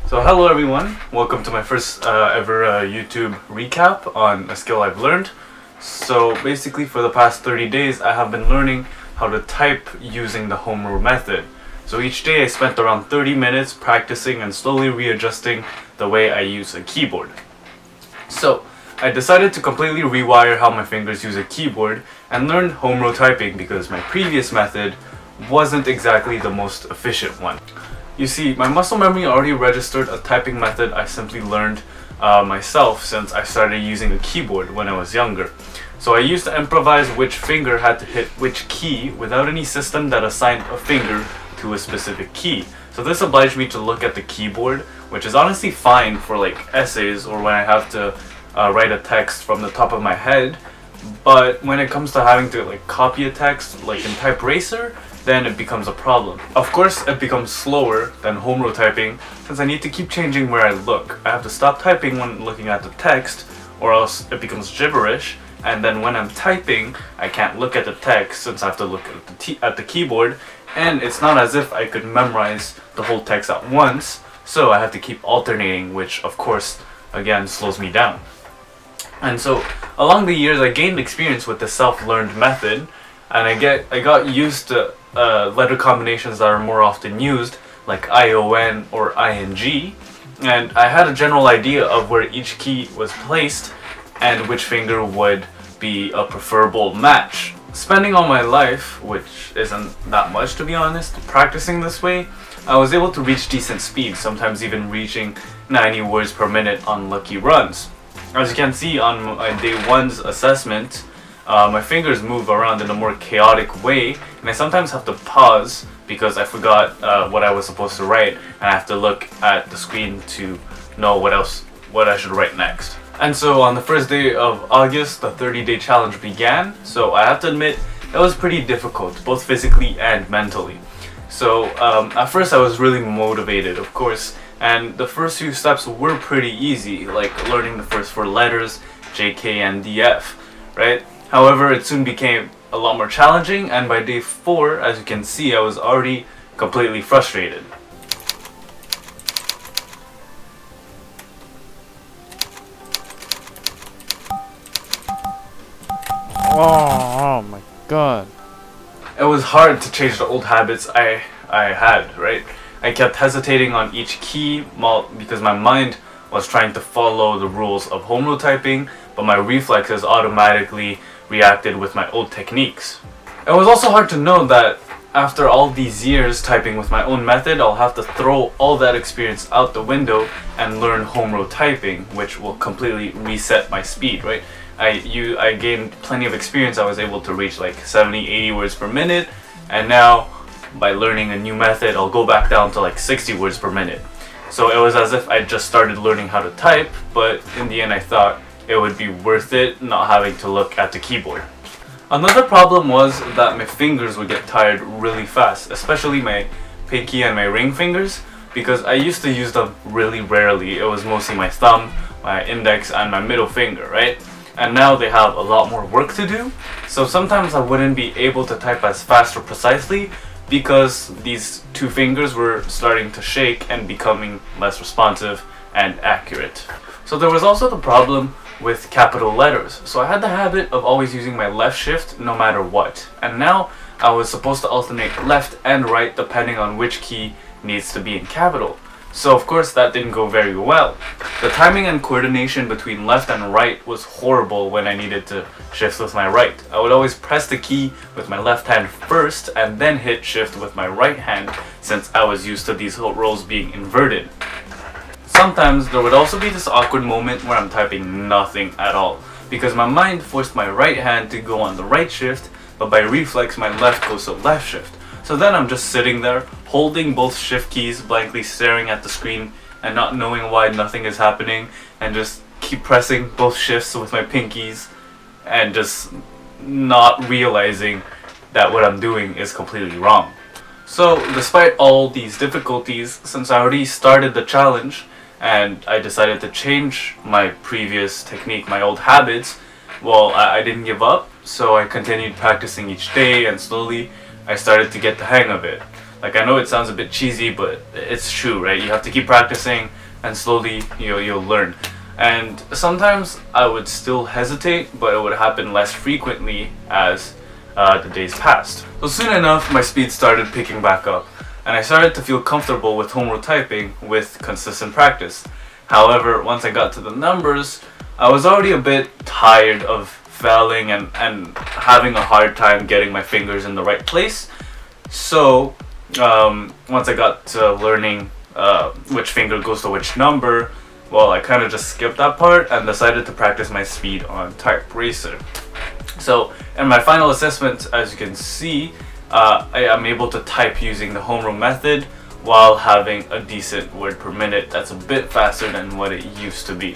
So hello everyone, welcome to my first ever YouTube recap on a skill I've learned. So basically for the past 30 days I have been learning how to type using the home rule method. So each day I spent around 30 minutes practicing and slowly readjusting the way I use a keyboard. So I decided to completely rewire how my fingers use a keyboard and learn home row typing because my previous method wasn't exactly the most efficient one. You see, my muscle memory already registered a typing method I simply learned myself since I started using a keyboard when I was younger. So I used to improvise which finger had to hit which key without any system that assigned a finger to a specific key. So this obliged me to look at the keyboard, which is honestly fine for like essays or when I have to write a text from the top of my head. But when it comes to having to like copy a text like in Type Racer, then it becomes a problem. Of course, it becomes slower than home row typing since I need to keep changing where I look. I have to stop typing when looking at the text or else it becomes gibberish, and then when I'm typing, I can't look at the text since I have to look at the keyboard, and it's not as if I could memorize the whole text at once, so I have to keep alternating, which of course, again, slows me down. And so, along the years, I gained experience with the self-learned method, and I got used to letter combinations that are more often used, like ION or ING, and I had a general idea of where each key was placed and which finger would be a preferable match. Spending all my life, which isn't that much to be honest, practicing this way, I was able to reach decent speed, sometimes even reaching 90 words per minute on lucky runs. As you can see on my day 1's assessment, my fingers move around in a more chaotic way, and I sometimes have to pause because I forgot what I was supposed to write, and I have to look at the screen to know what I should write next. And so on the first day of August, the 30-day challenge began, so I have to admit it was pretty difficult, both physically and mentally. So at first I was really motivated, of course, and the first few steps were pretty easy, like learning the first 4 letters, J, K, and D, F, right? However, it soon became a lot more challenging, and by day 4, as you can see, I was already completely frustrated. Oh my god. It was hard to change the old habits I had, right? I kept hesitating on each key because my mind was trying to follow the rules of home row typing, but my reflexes automatically reacted with my old techniques. It was also hard to know that after all these years typing with my own method, I'll have to throw all that experience out the window and learn home row typing, which will completely reset my speed, right? I gained plenty of experience. I was able to reach like 70-80 words per minute, and now by learning a new method, I'll go back down to like 60 words per minute. So it was as if I just started learning how to type, but in the end I thought it would be worth it not having to look at the keyboard. Another problem was that my fingers would get tired really fast, especially my pinky and my ring fingers, because I used to use them really rarely. It was mostly my thumb, my index, and my middle finger, right? And now they have a lot more work to do, so sometimes I wouldn't be able to type as fast or precisely because these 2 fingers were starting to shake and becoming less responsive and accurate. So there was also the problem with capital letters, so I had the habit of always using my left shift no matter what, and now I was supposed to alternate left and right depending on which key needs to be in capital. So of course that didn't go very well. The timing and coordination between left and right was horrible when I needed to shift with my right. I would always press the key with my left hand first and then hit shift with my right hand since I was used to these roles being inverted. Sometimes there would also be this awkward moment where I'm typing nothing at all because my mind forced my right hand to go on the right shift, but by reflex my left goes to left shift. So then I'm just sitting there holding both shift keys, blankly staring at the screen and not knowing why nothing is happening, and just keep pressing both shifts with my pinkies and just not realizing that what I'm doing is completely wrong. So despite all these difficulties, since I already started the challenge and I decided to change my previous technique, my old habits, well, I didn't give up, so I continued practicing each day, and slowly I started to get the hang of it. Like, I know it sounds a bit cheesy, but it's true, right? You have to keep practicing and slowly you'll learn. And sometimes I would still hesitate, but it would happen less frequently as the days passed. So soon enough, my speed started picking back up, and I started to feel comfortable with home rule typing with consistent practice. However, once I got to the numbers, I was already a bit tired of failing and having a hard time getting my fingers in the right place. So once I got to learning which finger goes to which number, well, I kind of just skipped that part and decided to practice my speed on Type Racer. So in my final assessment, as you can see, I am able to type using the home rule method while having a decent word per minute that's a bit faster than what it used to be.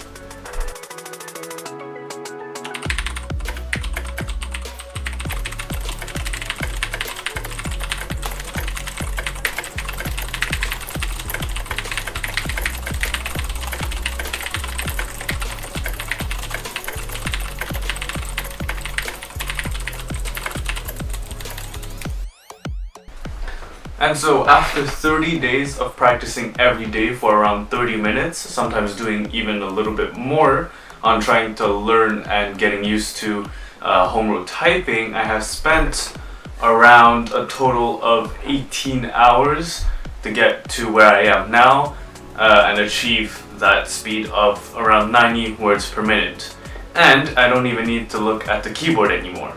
And so after 30 days of practicing every day for around 30 minutes, sometimes doing even a little bit more on trying to learn and getting used to home rule typing, I have spent around a total of 18 hours to get to where I am now and achieve that speed of around 90 words per minute. And I don't even need to look at the keyboard anymore.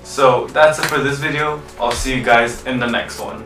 So that's it for this video. I'll see you guys in the next one.